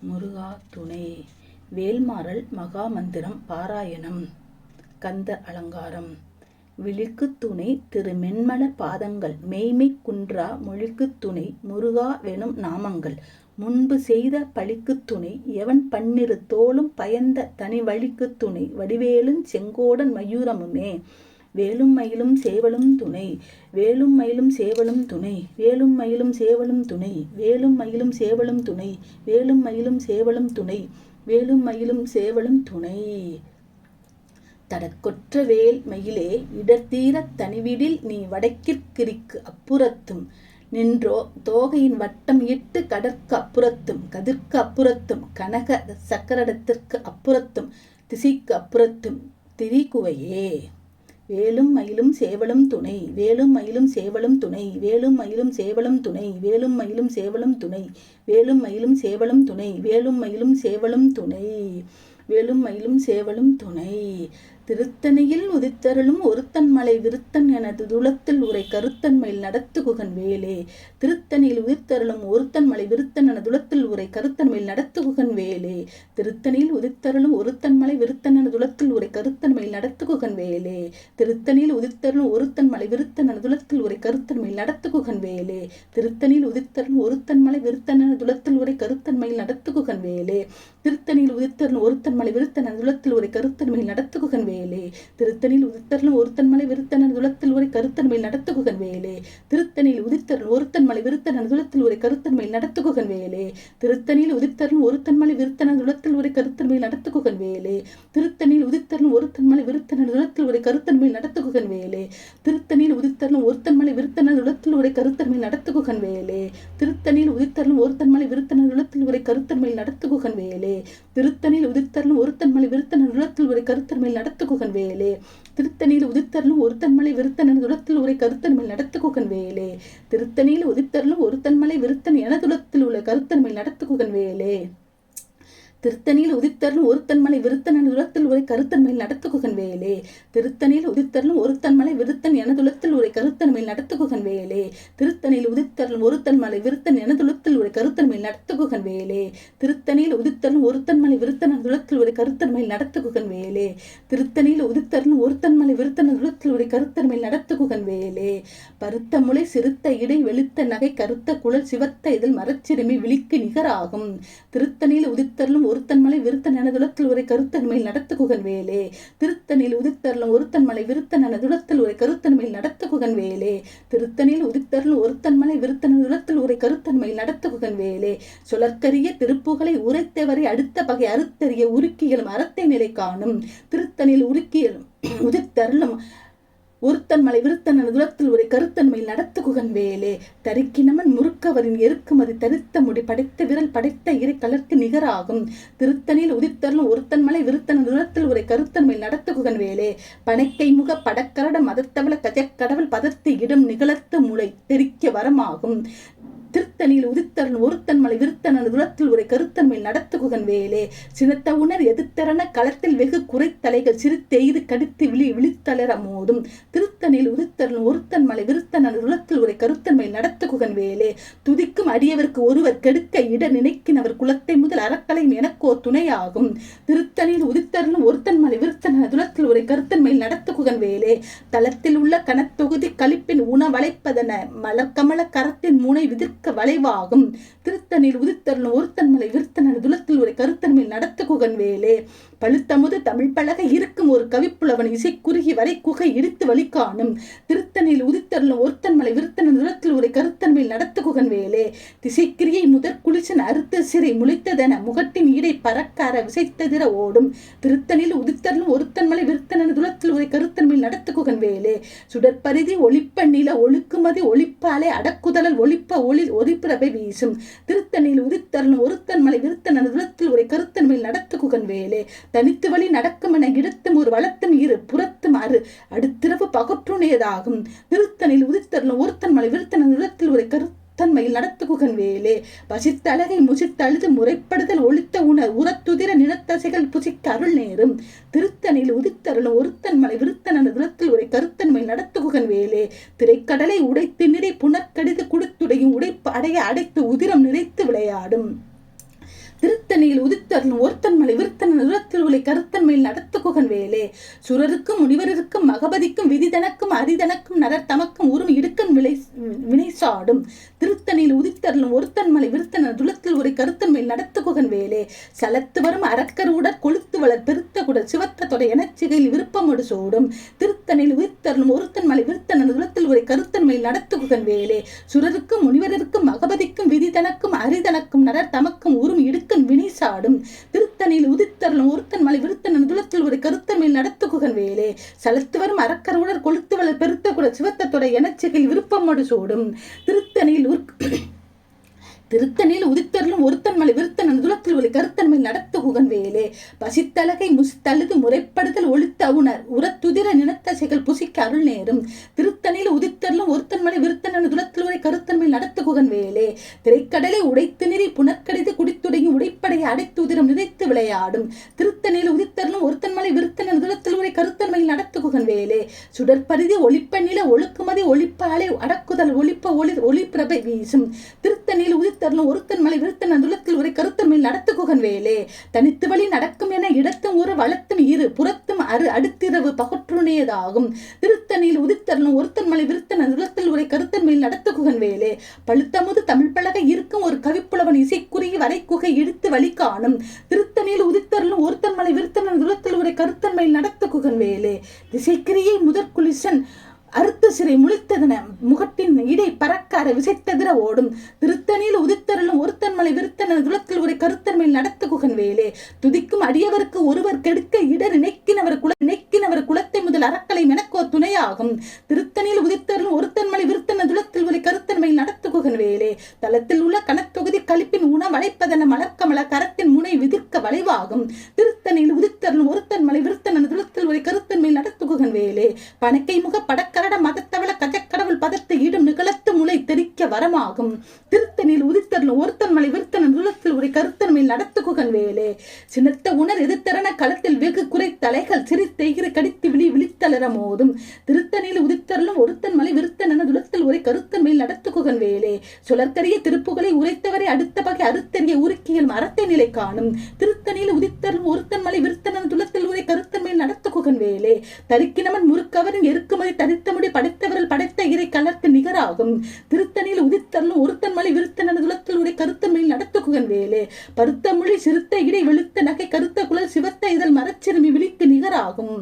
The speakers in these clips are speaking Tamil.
முருகா துணை. வேல்மாறல் மகாமந்திரம் பாராயணம். கந்த அலங்காரம். விழிக்குத் துணை திரு மென்மலர் பாதங்கள் மெய்மை குன்றா மொழிக்குத் துணை முருகா வெனும் நாமங்கள் முன்பு செய்த பழிக்குத் துணை எவன் பன்னிரு தோளும் பயந்த தனி வழிக்குத் துணை வடிவேலுஞ் செங்கோடன் மயூரமுமே. வேலும் மயிலும் சேவலும் துணை. வேலும் மயிலும் சேவலும் துணை. வேலும் மயிலும் சேவலும் துணை. வேலும் மயிலும் சேவலும் துணை. வேலும் மயிலும் சேவலும் துணை. வேலும் மயிலும் சேவலும் துணை. தடற்கொற்ற வேல் மயிலே இடர்தீரத் தனிவிடில் நீ வடக்கிற்கு அப்புறத்தும் நின்றோ தோகையின் வட்டம் இட்டு கடற்கு அப்புறத்தும் கதிர்க்கு அப்புறத்தும் கனக சக்கரடத்திற்கு அப்புறத்தும் திசைக்கு அப்புறத்தும் திரிகுவையே. வேலும் மயிலும் சேவலும் துணை. வேலும் மயிலும் சேவலும் துணை. வேலும் மயிலும் சேவலும் துணை. வேலும் மயிலும் சேவலும் துணை. வேலும் மயிலும் சேவலும் துணை. வேலும் மயிலும் சேவலும் துணை. வேலும் மயிலும் சேவலும் துணை. திருத்தணியில் உதித்தருளும் ஒருத்தன் மலை விருத்தன் எனது துளத்தில் உரை கருத்தன் மேல் நடத்துகுகன் வேலே. திருத்தணியில் உதித்தருளும் ஒருத்தன் மலை விருத்தன் என துளத்தில் உரை கருத்தன் மேல் நடத்துகுகன் வேலே. திருத்தணியில் உதித்தருளும் ஒருத்தன் மலை விருத்தன் என துளத்தில் உரை கருத்தன் மேல் நடத்துகுகன் வேலே. திருத்தணியில் உதித்தருளும் ஒருத்தன் மலை விருத்தன் என துளத்தில் உரை கருத்தன் மேல் நடத்துகுகன் வேலே. திருத்தணியில் உதித்தருளும் ஒருத்தன் மலை விருத்தன் என துளத்தில் உரை கருத்தன் மேல் நடத்துகுகன் வேலே. திருத்தணியில் உதித்தருளும் ஒருத்தன் மலை விருத்தன் என துளத்தில் உரை கருத்தன் மேல் நடத்துகுகன் வேலே. திருத்தணியில் உதித்தருளும் ஒருத்தன் மலை விருத்தன் என துளத்தில் உரை கருத்தன் மேல் நடத்துகுகன் வேலே. திருத்தணியில் உதித்தருளும் ஒருத்தன் மலை விருத்தன் என துளத்தில் உரை கருத்தன் மேல் நடத்துகுகன் வேலே. திருத்தணியில் உதித்தருளும் ஒருத்தன் மலை விருத்தன் என துளத்தில் உரை கருத்தன் மேல் நடத்துகுகன் வேலே. திருத்தணியில் உதித்தருளும் ஒருத்தன் மலை விருத்தன் என துளத்தில் உரை கருத்தன் மேல் நடத்துகுகன் வேலே. திருத்தணியில் உதித்தருளும் ஒருத்தன் மலை விருத்தன் என துளத்தில் உரை கருத்தன் மேல் நடத்துகுகன் வேலே. திருத்தணியில் உதித்தருளும் ஒருத்தன் மலை விருத்தன் என துளத்தில் உரை கருத்தன் மேல் நடத்துகுகன் வேலே. திருத்தணியில் உதித்தருளும் ஒருத்தன் மலை விருத்தன் என துளத்தில் உரை கருத்தன் மேல் நடத்துகுகன் வேலே. திருத்தணியில் உதித்தருளும் ஒருத்தன் மலை விருத்தன் என துளத்தில் உரை கருத்தன் மேல் நடத்துகுகன் வேலே. திருத்தணியில் உதித்தருளும் ஒருத்தன் மலை விருத்தன் என துளத்தில் உள்ள கருத்தன் மேல் நடத்துகுகன் வேலே. திருத்தணியில் உதித்தருளும் ஒருத்தன் மலை விருத்தன் என துளத்தில் உரை கருத்தன் மேல் நடத்துகுகன் வேலே. திருத்தணியில் உதித்தருளும் ஒருத்தன் மலை விருத்தன் என துளத்தில் உரை கருத்தன் மேல் நடத்துகுகன் வேலே. திருத்தணியில் உதித்தருளும் ஒருத்தன் மலை விருத்தன் என துளத்தில் உரை கருத்தன் மேல் நடத்துகுகன் வேலே. திருத்தணியில் உதித்தருளும் ஒருத்தன் மலை விருத்தன் என துளத்தில் உரை கருத்தன் மேல் நடத்துகுகன் வேலே. திருத்தணியில் உதித்தருளும் ஒருத்தன் மலை விருத்தன் என துளத்தில் உரை கருத்தன் மேல் நடத்துகுகன் வேலே. பருத்த முளை சிறுத்த இடை வெளுத்த நகை கருத்த குழல் சிவத்த இதில் மரச்சிறுமி விழிக்கு நிகராகும். திருத்தணியில் உதித்தருளும் ஒருத்தன் மலை விருத்தன் என துளத்தில் உரை கருத்தன் மேல் நடத்துகுகன் வேலே. திருத்தணியில் உதித்தருளும் ஒருத்தன் மலை விருத்தன் என துளத்தில் உரை கருத்தன் மேல் நடத்துகுகன் வேலே. திருத்தணியில் உதித்தருளும் ஒருத்தன் மலை விருத்தன் என துளத்தில் உரை கருத்தன் மேல் நடத்துகுகன் வேலே. சுழற்கரிய திருப்புகளை உரைத்தவரை அடுத்த பகை அறுத்தறிய உருக்கிகளும் அறத்தை நிலை காணும். திருத்தணியில் உருக்கியலும் உதித்தருளும் ஒருத்தன் மலை விருத்தன் என துளத்தில் உரை கருத்தன் மேல் நடத்துகுகன் வேலே. தரிக்கினமன் முறுக்கவரின் எருக்குமதி தரித்த முடி படைத்த விரல் படைத்த இறை கலர்க்கு நிகராகும். திருத்தணியில் உதித்தருளும் ஒருத்தன் மலை விருத்தன் என துளத்தில் உரை கருத்தன் மேல் நடத்துகுகன் வேலே. பனைக்கை முக படக்கரட மதத்தவள கஜக்கடவுள் பதத்து இடம் நிகழத்து முளை தெரிக்க வரமாகும். திருத்தணியில் உதித்தருளும் ஒருத்தன் மலை விருத்தன் என துளத்தில் உரை கருத்தன் மேல் நடத்துகுகன் வேலே. சினத்த உணர் எதிர்த்தரன களத்தில் வெகு குறைத்தலைகள் சிறுத்தெய்து கடித்து விழித்தளர மோதும். திருத்தணியில் உதித்தருளும் ஒருத்தன் மலை விருத்தன் என துளத்தில் உரை கருத்தன் மேல் நடத்துகுகன் வேலே. துதிக்கும் அடியவருக்கு ஒருவர் கெடுக்க இட நினைக்கினவர் குலத்தை முதல் அறக்கலையும் எனக்கோ துணையாகும். திருத்தணியில் உதித்தருளும் ஒருத்தன் மலை விருத்தன் என துளத்தில் உரை கருத்தன் மேல் நடத்துகுகன் வேலே. தளத்தில் உள்ள கனத்தொகுதி கழிப்பின் உணவளைப்பதன மலர்கமல கரத்தின் முனை விதிர்க்க வளைவாகும். திருத்தணியில் உதித்தருளும் ஒருத்தன் மலை விருத்தன் என துளத்தில் உரை கருத்தன் மேல் நடத்துகுகன் வேலே. பழுத்தமுது தமிழ் பலக இருக்கும் ஒரு கவிப்புலவன் இசை குறுகி வரை குகை இடித்து வழி காணும். திருத்தணியில் உதித்தருளும் ஒருத்தன் மலை விருத்தன் என துளத்தில் உரை கருத்தன் மேல் நடத்துகுகன் வேலே. திசைக்கிரியை முதற் குளிச்சன் அறுத்த சிறை முளைத்ததென முகட்டின் ஈடை பறக்கார விசைத்ததிர ஓடும். திருத்தணியில் உதித்தருளும் ஒருத்தன் மலை விருத்தன் என துளத்தில் உரை கருத்தன் மேல் நடத்துகுகன் வேலே. சுடற்பரிதி ஒளிப்ப நில ஒழுக்குமதி ஒளிப்பாலே அடக்குதலல் ஒளிப்ப ஒளி ஒளிப்பிரபை வீசும். திருத்தணியில் உதித்தருளும் ஒருத்தன் மலை விருத்தன் என துளத்தில் உரை கருத்தன் மேல் நடத்துகுகன் வேலே. தனித்து வழி நடக்கும் என இடத்தும் ஒரு வளத்தும் இரு புறத்தும் அறு அடுத்திரவு பகற்றுணையதாகும். திருத்தணியில் உதித்தருளும் ஒருத்தன் மலை விருத்தன் என துளத்தில் உரை கருத்தன்மையில் நடத்துகுகன் வேலே. பசித்தழகை முசித்தழுது முறைப்படுதல் ஒளித்த உணர் உரத்துதிர நிலத்தசைகள் புசிக்க அருள் நேரும். திருத்தணியில் உதித்தருளும் ஒருத்தன் மலை விருத்தன் என துளத்தில் உரை கருத்தன்மையில் நடத்துகுகன் வேலே. திரைக்கடலை உடைத்து நிறை புனற்கடிது குடுத்துடையும் உடைப்பு அடைய அடைத்து உதிரம் நிறைத்து விளையாடும். திருத்தணியில் உதித்தருளும் ஒருத்தன் மலை விருத்தன் உலத்தில் உலை கருத்தன்மையில் நடத்து குகன் வேலே. சுரருக்கும் முனிவருக்கும் மகபதிக்கும் விதிதனக்கும் அரிதனக்கும் நரர் தமக்கும் உரும் இடுக்கன் வினை சாடும். திருத்தணியில் உதித்தருளும் ஒருத்தன் மலை விருத்தன் துளத்தில் ஒரு கருத்தன்மையில் நடத்து குகன் வேலே. சலத்து வரும் அரக்கர் உடற் கொளுத்து வளர் பெருத்த குடல் சிவத்த தொடை எனச்சிகையில் விருப்பமோடு சோடும். திருத்தணியில் உதித்தருளும் ஒருத்தன் மலை விருத்தன் துளத்தில் ஒரு கருத்தன்மையில் நடத்து குகன் வேலே. சுரருக்கும் முனிவருக்கும் மகபதிக்கும் விதிதனக்கும் அரிதனக்கும் நரர் தமக்கும் உரும் இடுக்கன் வினை சாடும். திருத்தணியில் உதித்தருளும் ஒருத்தன் மலை விருத்தன் துளத்தில் ஒரு கருத்தன்மையில் நடத்து குகன் வேலே. சலத்து வரும் அரக்கர் உடற் கொளுத்து வளர் பெருத்த குடல் சிவத்த தொடை எனச்சிகையில் விருப்பமோடு சோடும். திருத்தணியில் உதித்தருளும் ஒருத்தன் மலை விருத்தன் துளத்தில் ஒரு கருத்தன்மை நடத்து குகன் வேலே. பசித்தலகை முசித்தழுது முறைப்படுதல் ஒழித்த உணர் உரத்துதிர நினத்தசைகள் புசிக்க அருள் நேரும். திருத்தணியில் உதித்தருளும் ஒருத்தன் மலை விருத்தன் துளத்தில் ஒரு கருத்தன்மை நடத்து குகன் வேலே. திரைக்கடலை உடைத்து நிறை புனற்கடிது குடித்துடையும் உடைப்படையை அடைத்துதிரம் நிறைத்து விளையாடும். திருத்தணியில் உதித்தருளும் ஒருத்தன் மலை விருத்தன் துளத்தில் ஒரு கருத்தன்மை நடத்து குகன் வேலே. சுடற்பரிதி ஒளிப்ப நில ஒழுக்குமதி ஒளிப்ப அலை அடக்குதல் ஒளிப்ப ஒளிப்பிரபை வீசும். திருத்தணியில் உதித்தருளும் ஒருத்தன் மலை விருத்தன் துளத்தில் ஒரு கருத்தன்மை நடத்து குகன் வேலே. தனித்து வழி நடக்கும் என இடத்தும் ஒரு வளத்தும் இரு புறத்தும் அடுத்திரவு பகற்றுணையதாகும். திருத்தணியில் உதித்தருளும் ஒருத்தன் மலை விருத்தன் துளத்தில் ஒரு கருத்தன்மை நடத்து குகன் வேலே. பழுத்தமுது தமிழ் பலகை இருக்கும் ஒரு கவிப்புலவன் இசைக்குறுகி வரைக்குகை இழுத்து வழி காணும். திருத்தணியில் உதித்தருளும் ஒருத்தன் மலை விருத்தன் துளத்தில் ஒரு கருத்தன்மை நடத்து குகன் வேலே. திசைக்கிரியை முதற்குலிசன் அறுத்து சிறை முழித்ததன முகட்டின் இடை பறக்கார விசைத்ததிர ஓடும். திருத்தணியில் உதித்தருளும் ஒருத்தன் மலை விருத்தன் துளத்தில் ஒரு கருத்தன்மை நடத்து குகன் வேலே. துதிக்கும் அடியவருக்கு ஒருவர் கெடுக்க இடர் நினைக்கினவர் குலத்தை முதல் அறக்கலை மெனக்கோ துணையாகும். திருத்தணியில் உதித்தருளும் ஒருத்தன் மலை விருத்தன் துளத்தில் ஒரு கருத்தன்மை நடத்து குகன் வேலே. தளத்தில் உள்ள கணத்தொகுதி கழிப்பின் உணவளைப்பதன மலர்க்கமல கரத்தின் முனை விதிர்க்க வளைவாகும். திருத்தணியில் உதித்தருளும் ஒருத்தன் மலை விருத்தன் துளத்தில் ஒரு கருத்தன்மை நடத்து குகன் வேலே. பணக்கை முக படக்கர மதத்தவள கஜக்கடவுள் பதத்தை இடும் நிகழத்து முளை தெரிக்க வரமாகும். திருத்தணியில் உதித்தருளும் ஒருத்தன் மலை விருத்தன் துளத்தில் ஒரு கருத்தன்மை நடத்து குகன் வேலே. சினத்த உணர் எதிர்த்தரன களத்தில் வெகு குறை தலைகள் சிரித்தெய்கிற கடித்து விழித்தளர மோதும். திருத்தணியில் உதித்தருளும் ஒருத்தன் மலை விருத்தன் துளத்தில் ஒரு கருத்தன்மை நடத்து குகன் வேலே. சுழற்கரிய திருப்புகளை உரைத்தவரை அடுத்த பகை அறுத்தறிய உருக்கியல் மரத்தை நிலை காணும். திருத்தணியில் உதித்தருளும் ஒருத்தன் மலை விருத்தன் துளத்தில் ஒரு கருத்தன்மை நடத்து குகன் வேலே. தரிக்கினவன் முறுக்கவரின் எருக்குமதி தரித்த முடி படைத்தவர்கள் படைத்த இறை கலர்க்கு நிகராகும். திருத்தணியில் உதித்தருளும் ஒருத்தன் மலை விருத்தன் துளத்தில் ஒரு கருத்தன்மை நடத்து குகன் வேலே. பருத்த மொழி சிறுத்த இடை வெளுத்த நகை கருத்த குழல் சிவத்த இதழ் மரச்சிறுமி விழிக்கு நிகராகும்.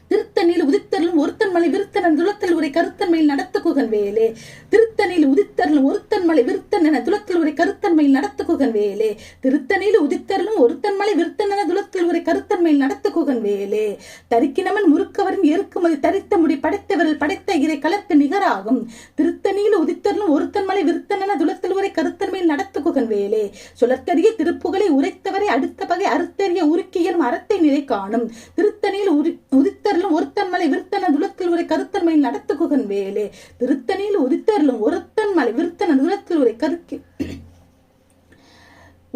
திருத்தணியில் உதித்தருளும் ஒருத்தன் மலை விருத்தன் துளத்தில் ஒரு கருத்தன்மை நடத்து குகன் வேலே. திருத்தணியில் உதித்தருளும் ஒருத்தன் மலை விருத்தன் என துளத்தில் ஒரு கருத்தன்மை நடத்து குகன் வேலே. திருத்தணியில் உதித்தருளும் ஒருத்தன் மலை விருத்தன் என துளத்தில் ஒரு கருத்தன்மை நடத்து குகன் வேலே. தரிக்கினவன் முறுக்கவரின் எருக்குமதி தரித்த முடி படைத்தவர்கள் படைத்த இறை கலர்க்கு நிகராகும். திருத்தணியில் உதித்தருளும் ஒருத்தன் மலை விருத்தன் என துளத்தில் ஒரு கருத்தன்மை நடத்து குகன் வேலே. சுழற்கரிய திருப்புகளை உரைத்தவரை அடுத்த பகை அறுத்தறிய உருக்கியல் மரத்தை நிலை காணும். திருத்தணியில் உதித்தருளும் ஒருத்தன் மலை விருத்தன் துளத்தில் ஒரு கருத்தன்மை நடத்து குகன் வேலே. திருத்தணியில் உதித்தருளும் ஒருத்தன் மலை விருத்தன் துளத்தில் ஒரு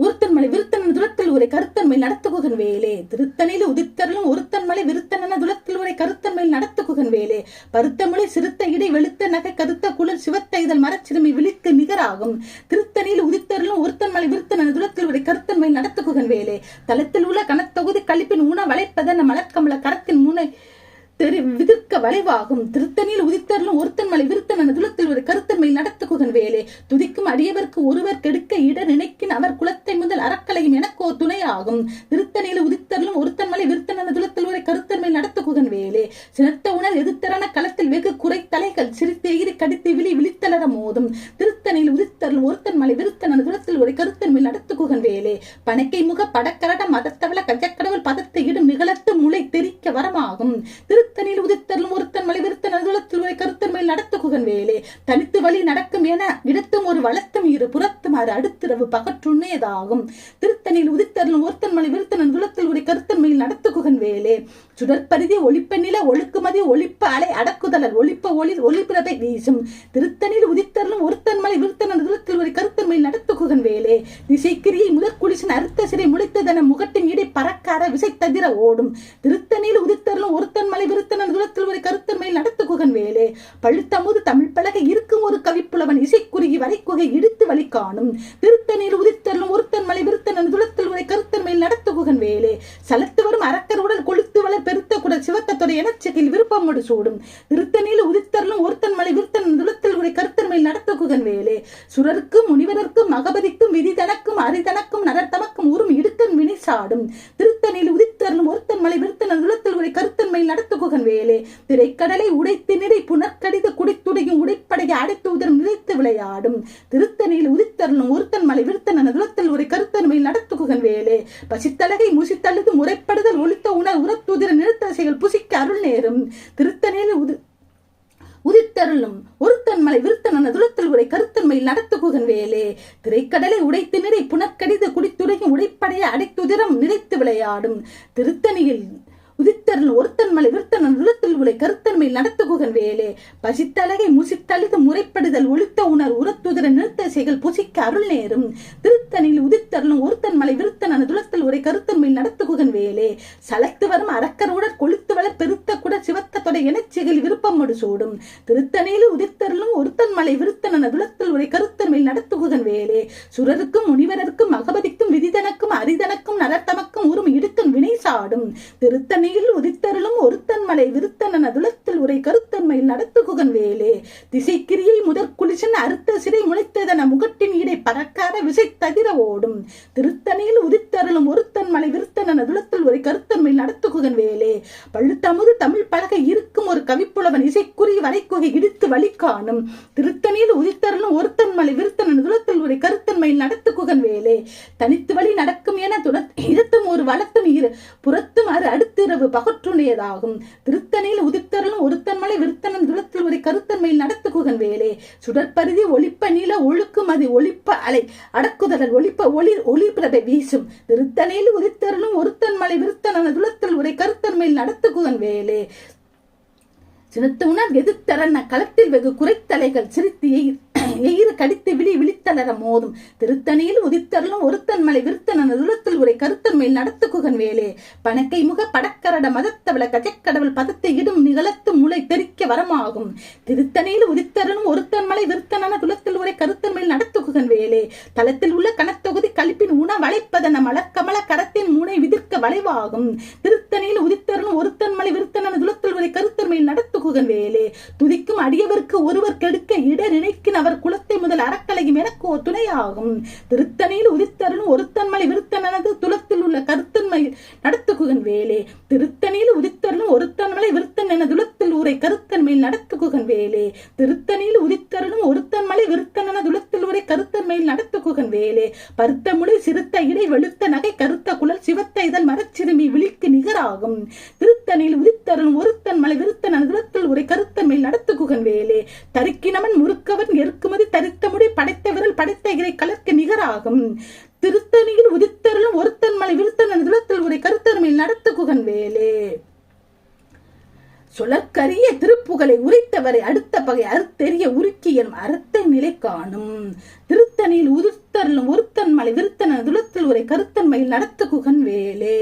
ஒருத்தன் மலை விருத்தன் துளத்தில் ஒரு கருத்தன்மை நடத்து குகன் வேலே. திருத்தணியில் உதித்தருளும் ஒருத்தன் மலை விருத்தன் துளத்தில் ஒரு கருத்தன்மை நடத்து குகன் வேலே. பருத்த மொழி சிறுத்த இடை வெளுத்த நகை கருத்த குழல் சிவத்த இதழ் மரச்சிறுமி விழிக்கு நிகராகும். திருத்தணியில் உதித்தருளும் ஒருத்தன் மலை விருத்தன் துளத்தில் ஒரு கருத்தன்மை நடத்து குகன் வேலே. தளத்தில் உள்ள கணத்தொகுதி கழிப்பின் உணவளைப்பதன மலர்க்கமல கரத்தின் முனை விதிர்க்க வளைவாகும். திருத்தணியில் உதித்தருளும் ஒருத்தன் மலை விருத்தன் துளத்தில் ஒரு கருத்தன்மை நடத்து குகன் வேலே. துதிக்கும் அடியவருக்கு ஒருவர் கெடுக்க இட நினைக்கின் அவர் குலத்தை முதல் அறக்கலையும் எனக்கோ துணையாகும். திருத்தணியில் உதித்தருளும் ஒருத்தன் மலை விருத்தன் துளத்தில் ஒரு கருத்தன்மை நடத்து குகன் வேலே. சினத்த உணர் எதிர்த்தரன களத்தில் வெகு குறை தலைகள் சிரித்தெகிரி கடித்து விழித்தளர மோதும். திருத்தணியில் உதித்தருளும் ஒருத்தன் மலை விருத்தன் துளத்தில் ஒரு கருத்தன்மை நடத்து குகன் வேலே. பணக்கை முக படக்கரட மதத்தவள கஜக்கடவுள் பதத்தை இடும் நிகழத்து முளை தெரிக்க வரமாகும். திருத்தணியில் உதித்தருளும் ஒருத்தன் மலை விருத்தன் துளத்தில் ஒரு கருத்தன்மை நடத்து குகன் வேலே. தனித்து வழி நடக்கும் என இடத்தும் ஒரு வளத்தும் இரு புறத்தும் அடுத்திரவு பகற்றுணையதாகும். திருத்தணியில் உதித்தருளும் ஒருத்தன் மலை விருத்தன் துளத்தில் ஒரு கருத்தன்மை நடத்து குகன் வேலே. சுடற்பரிதி ஒளிப்ப நில ஒழுக்குமதி ஒளிப்ப அலை அடக்குதலல் ஒளிப்ப ஒளிபிரபை வீசும். திருத்தணியில் உதித்தருளும் ஒருத்தன் மலை விருத்தன் துளத்தில் ஒரு கருத்தன்மை நடத்து குகன் வேலே. திசைக்கிரியை முதற்குடிசன் அறுத்த சிறை முளைத்ததன முகட்டின் இடை பறக்கார விசைத்ததிர ஓடும். திருத்தணியில் உதித்தருளும் ஒருத்தன் மலை விருத்தன் துளத்தில் ஒரு கருத்தன்மை நடத்து குகன் வேலே. பழுத்தமுது தமிழ் பலகை இருக்கும் ஒரு கவிப்புலவன் இசைக்குறுகி வரைக்குகை இடித்து வழி காணும். திருத்தணியில் உதித்தருளும் ஒருத்தன் மலை விருத்தன் சலத்து வரும் அரக்கர் உடல் கொளுத்து வளர் பெருத்த குடல் சிவத்தத்துறை எனச்செகில் விருப்பமோடு சூடும் திருத்தணியில் உதித்தரலும் ஒருத்தன் மலை விருத்தன் துளத்தில் உரை கருத்தன்மையில் நடத்த குகன் வேலே சுரருக்கும் முனிவரருக்கும் மகபதிக்கும் விதிதனக்கும் அரிதனக்கும் நகர்த்தமக்கும் உறும் இடுக்கன் வினை சாடும் திருத்தணியில் உதித்தரலும் ஒருத்தன் மலை விருத்தன் துளத்தில் உரை கருத்தன்மையில் நடத்த குகன் வேலே திரைக்கடலை உடைத்து நிறை புனற்கடித குடித்துடையும் உடைப்படைய அடைத்து உதரம் நிறைத்து விளையாடும் திருத்தணியில் உதித்தரலும் ஒருத்தன் மலை விருத்தன் துளத்தில் உரை கருத்தன்மையில் நடத்த குகன் வேலே பசித்தலகை முசித்தழுது முறைப்படுதல் ஒழித்த உணர் உரத்துதிர நிறுத்தசைகள் புசிக்க அருள் நேரும் திருத்தணியில் உதித்தருளும் ஒருத்தன் மலை விருத்தன துளத்தில் உரை கருத்தன்மையில் நடத்து குகன் வேலே திரைக்கடலை உடைத்து நிறை புனற்கடித குடித்துடையும் உடைப்படைய அடைத்துதிரம் நிறைத்து விளையாடும் திருத்தணியில் உதித்தருளும் ஒருத்தன் மலை விருத்தன துளத்தில் உரை கருத்தன்மையில் நடத்து குகன் வேலே பசித்தலகை முசித்தழுது முறைப்படுதல் ஒழித்த உணர் உரத்துதிர நிறுத்தசைகள் புசிக்க அருள் நேரும் திருத்தணியில் உதித்தருளும் ஒருத்தன் மலை விருத்தன துளத்தில் உரை கருத்தன்மையில் நடத்து குகன் வேலே சலத்து வரும் அரக்கருடன் கொளுத்து வளர் பெருத்த குட சிவத்த தொடை எனச்சிகள் விருப்பமோடு சூடும் திருத்தணியில் உதித்தருளும் ஒருத்தன் மலை விருத்தன துளத்தில் உரை கருத்தன்மையில் நடத்து குகன் வேலே சுரருக்கும் முனிவரருக்கும் மகபதிக்கும் விதிதனக்கும் அரிதனக்கும் நரத்தமக்கும் உறும் இடுக்கன் வினை சாடும் திருத்தணி உதித்தருளும் ஒருத்தன் மலை விருத்தன துளத்தில் உரை கருத்தன்மையில் நடத்து குகன் வேலே திசைக்கிரியை முதற் குளிசன் அறுத்த சிறை முளைத்ததன முகட்டின் இடை பறக்காத விசை தவிர ஓடும் திருத்தணியில் உதித்தருளும் ஒருத்தன் மலை விருத்தன துளத்தில் உரை கருத்தன்மையில் நடத்து குகன் வேலே பழுத்தமுது தமிழ் பலகை இருக்கும் ஒரு கவிப்புலவன் இசைக்குறி வரைக்குகை இடித்து வழி காணும் திருத்தணியில் உதித்தருளும் ஒருத்தன் மலை விருத்தன துளத்தில் உரை கருத்தன்மையில் நடத்து குகன் வேலே தனித்து வழி நடக்கும் என இடத்தும் ஒரு வளத்தும் புறத்தும் அடுத்து பகற்றுடையதாகும் திருத்தணியில் உதித்தருளும் ஒருத்தன் மலை விருத்தனன் துளத்தில் ஒரு கருத்தன்மையில் நடத்து குகன் வேலே சுடற்பரிதி ஒளிப்ப நில ஒழுக்கும் அது ஒளிப்ப அலை அடக்குதல் ஒளிப்ப ஒளிபிரபை வீசும் திருத்தணியில் உதித்தருளும் ஒருத்தன் மலை விருத்தனன் துளத்தில் ஒரு கருத்தன்மையில் நடத்து குகன் வேலே சினத்து உணர் எதிர்த்தரன களத்தில் வெகு குறைத்தலைகள் சிரித்து எயிறு கடித்து விழித்தளர மோதும் திருத்தணியில் உதித்தருளும் ஒருத்தன் மலை விருத்தன துளத்தில் உரை கருத்தன்மையில் நடத்து குகன் வேலே பணக்கை முக படக்கரட மதத்தவள கஜக்கடவுள் பதத்தை இடும் நிகழத்து முளை தெரிக்க வரமாகும் திருத்தணியில் உதித்தருளும் ஒருத்தன் மலை விருத்தன துளத்தில் உரை கருத்தன்மையில் நடத்து குகன் வேலே தளத்தில் உள்ள கணத்தொகுதி கழிப்பின் உணவளைப்பதன மலர்கமல கரத்தின் முனை விதிர்க்க வளைவாகும் திருத்தணியில் உதித்தருளும் ஒருத்தன் மலை விருத்தன துளத்தில் உரை கருத்தன்மையில் நடத்து குகன் வேலே துதிக்கும் அடியவருக்கு ஒருவர் கெடுக்க இட நினைக்கின் அவர் குலத்தை முதல் அறக்கலையும் எனக்கு ஒரு துணையாகும் திருத்தணியில் உதித்தருளும் ஒருத்தன் மலை விருத்தனது துளத்தில் உள்ள கருத்தன்மையில் நடத்து குகன் வேலே திருத்தணியில் உதித்தருளும் ஒருத்தன் மலை விருத்தன் என துளத்தில் ஊரை கருத்தன்மையில் நடத்து குகன் வேலே திருத்தணியில் உதித்தருளும் ஒருத்தன் மலை விருத்தன் என துளத்தில் ஊரை கருத்தன்மையில் நடத்து குகன் வேலே பருத்த முளை சிறுத்த இடை வெளுத்த நகை கருத்த குழல் சிவத்த இதழ் மரச்சிறுமி விழிக்கு நிகராகும் திருத்தணியில் உதித்தருளும் ஒருத்தன் மலை விருத்தன் என துளத்தில் ஊரை கருத்தன்மையில் நடத்து குகன் வேலே தருக்கினவன் முறுக்கவன் எருக்குமதி தரித்த முடி படைத்த விரல் படைத்த இறை கலர்க்கு நிகராகும் திருத்தணியில் உதித்தருளும் ஒருத்தன் மலை விருத்தன் துளத்தில் ஒரு கருத்தன்மையில் நடத்து குகன் வேலே சுழற்கரிய திருப்புகளை உரைத்தவரை அடுத்த பகை அறுத்தெறிய உருக்கி எனும் அறத்தை நிலை காணும் திருத்தணியில் உதித்தருளும் ஒருத்தன் மலை விருத்தன துளத்தில் ஒரு கருத்தன்மையில் நடத்து குகன் வேலே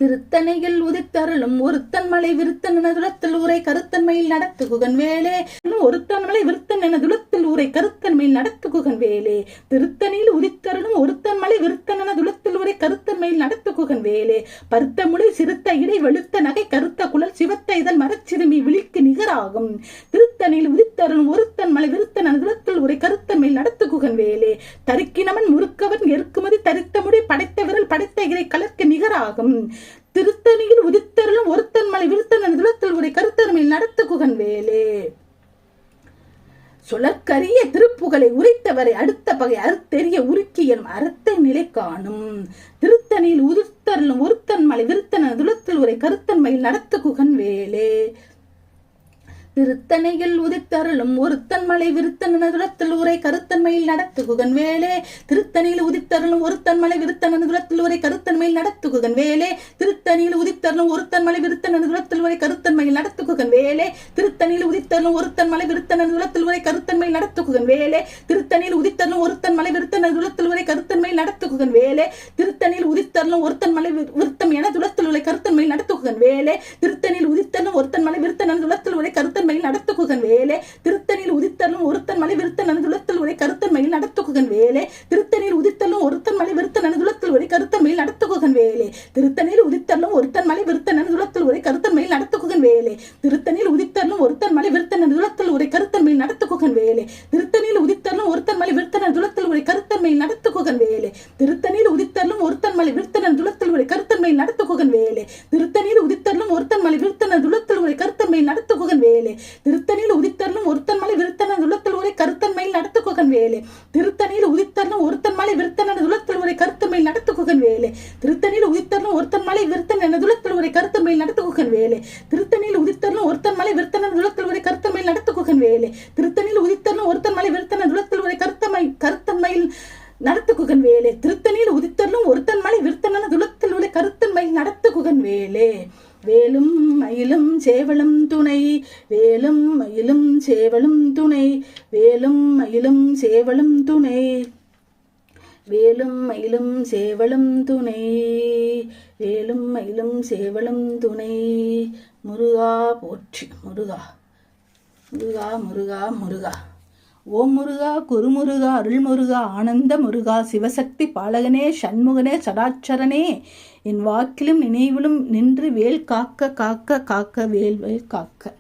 திருத்தணியில் உதித்தருளும் ஒருத்தன் மலை விருத்தன் என துளத்தில் ஊரை கருத்தன்மையில் நடத்து குகன் வேலே ஒருத்தன் மலை விருத்தன் என துளத்தில் ஊரை கருத்தன்மையில் நடத்து குகன் வேலே திருத்தணியில் உதித்தருளும் ஒருத்தன் மலை விருத்தன் என துளத்தில் ஊரை கருத்தன்மையில் நடத்து குகன் வேலே பருத்த முளை சிறுத்த இடை வெளுத்த நகை கருத்த குழல் சிவத்த இதழ் மரச்சிறுமி விழிக்கு நிகராகும் திருத்தணியில் உதித்தருளும் ஒருத்தன் மலை விருத்தன் என துளத்தில் ஊரை கருத்தன்மையில் நடத்து குகன் வேலே தருக்கினவன் முறுக்கவன் எருக்குமதி தரித்த முடி படைத்த விரல் படைத்த இறை கலர்க்கு நிகராகும் திருத்தணியில் உதித்தருளும் ஒருத்தன் மலை விருத்தன் துளத்தில் ஒரு கருத்தன்மையில் நடத்து குகன் வேலே சுழற்கரிய திருப்புகளை உரைத்தவரை அடுத்த பகை அறுத்தெறிய உருக்கி எனும் அறத்தை நிலை காணும் திருத்தணியில் உதித்தருளும் ஒருத்தன் மலை விருத்தன் துளத்தில் ஒரு கருத்தன்மையில் நடத்து குகன் வேலே திருத்தணியில் உதித்தருளும் ஒருத்தன் மலை விருத்தன் துளத்தில் ஊரை கருத்தன்மையில் நடத்து குகன் வேலே திருத்தணியில் உதித்தருளும் ஒருத்தன் மலை விருத்தன் துளத்தில் ஊரை கருத்தன்மையில் நடத்து குகன் வேலே திருத்தணியில் உதித்தருளும் ஒருத்தன் மலை விருத்தன் துளத்தில் ஊரை கருத்தன்மையில் நடத்து குகன் வேலே திருத்தணியில் உதித்தருளும் ஒருத்தன் மலை விருத்தன் துளத்தில் ஊரை கருத்தன்மையில் நடத்து குகன் வேலே திருத்தணியில் உதித்தருளும் ஒருத்தன் மலை விருத்தன் துளத்தில் ஊரை கருத்தன்மையில் நடத்து குகன் வேலே திருத்தணியில் உதித்தருளும் ஒருத்தன் மலை விருத்தம் என துளத்தில் ஊரை கருத்தன்மையில் நடத்து குகன் வேலே திருத்தணியில் உதித்தருளும் ஒருத்தன் மலை விருத்தன் துளத்தில் ஊரை கருத்தன் நடத்து குகன் வேலே திருத்தணியில் உதித்தருளும் ஒருத்தன் மலை விருத்தன் துளத்தில் உரை கருத்தன்மையில் நடத்து குகன் வேலே திருத்தணியில் உதித்தருளும் ஒருத்தன் மலை விருத்தன் துளத்தில் உரை கருத்தன்மையில் நடத்து குகன் குகன் வேலே திருத்தணியில் உதித்தரலும் ஒருத்தன் மலை விருத்தன் துளத்தில் உரை கருத்தன் மேல் நடத்து குகன் வேலே திருத்தணியில் உதித்தரலும் ஒருத்தன் மலை விருத்தன் துளத்தில் உரை கருத்தன் மேல் நடத்து குகன் வேலே திருத்தணியில் உதித்தரலும் ஒருத்தன் மலை விருத்தன் துளத்தில் உரை கருத்தன் மேல் நடத்து குகன் வேலே திருத்தணியில் உதித்தரலும் ஒருத்தன் மலை விருத்தன் துளத்தில் உரை கருத்தன் மேல் நடத்து குகன் வேலே திருத்தணியில் உதித்தரலும் ஒருத்தன் மலை விருத்தன் துளத்தில் உரை கருத்தன் மேல் நடத்து குகன் வேலே திருத்தணியில் உதித்தரலும் ஒருத்தன் மலை விருத்தன் துளத்தில் உரை கருத்தன் மேல் நடத்து குகன் வேலே திருத்தணியில் உதித்தரலும் ஒருத்தன் மலை விருத்தன் துளத்தில் உரை கருத்தன் மேல் நடத்து குகன் வேலே திருத்தணியில் உதித்தரலும் ஒருத்தன் மலை விருத்தன் துளத்தில் உரை கருத்தன் மேல் நடத்து குகன் வேலே திருத்தணியில் உதித்தரலும் ஒருத்தன் மலை விருத்தன் துளத்தில் உரை கருத்தன் மேல் நடத்து குகன் வேலே திருத்தணியில் உதித்தரலும் ஒருத்தன் மலை விருத்தன் துளத்தில் உரை கருத்தன் மேல் நடத்து குகன் வேலே திருத்தணியில் உதித்தரலும் ஒருத்தன் மலை விருத்தன் துளத்தில் உரை கருத்தன் மேல் நடத்து குகன் வேலே வேலும் மயிலும் சேவலும் துணை வேலும் மயிலும் சேவலும் துணை வேலும் மயிலும் சேவலும் துணை வேலும் மயிலும் சேவலும் துணை வேலும் மயிலும் சேவலும் துணை முருகா போற்றி முருகா முருகா முருகா முருகா ஓம் முருகா குருமுருகா அருள்முருகா ஆனந்த முருகா சிவசக்தி பாலகனே சண்முகனே சடாட்சரனே என் வாக்கிலும் நினைவிலும் நின்று வேல் காக்க காக்க காக்க வேல் வேல் காக்க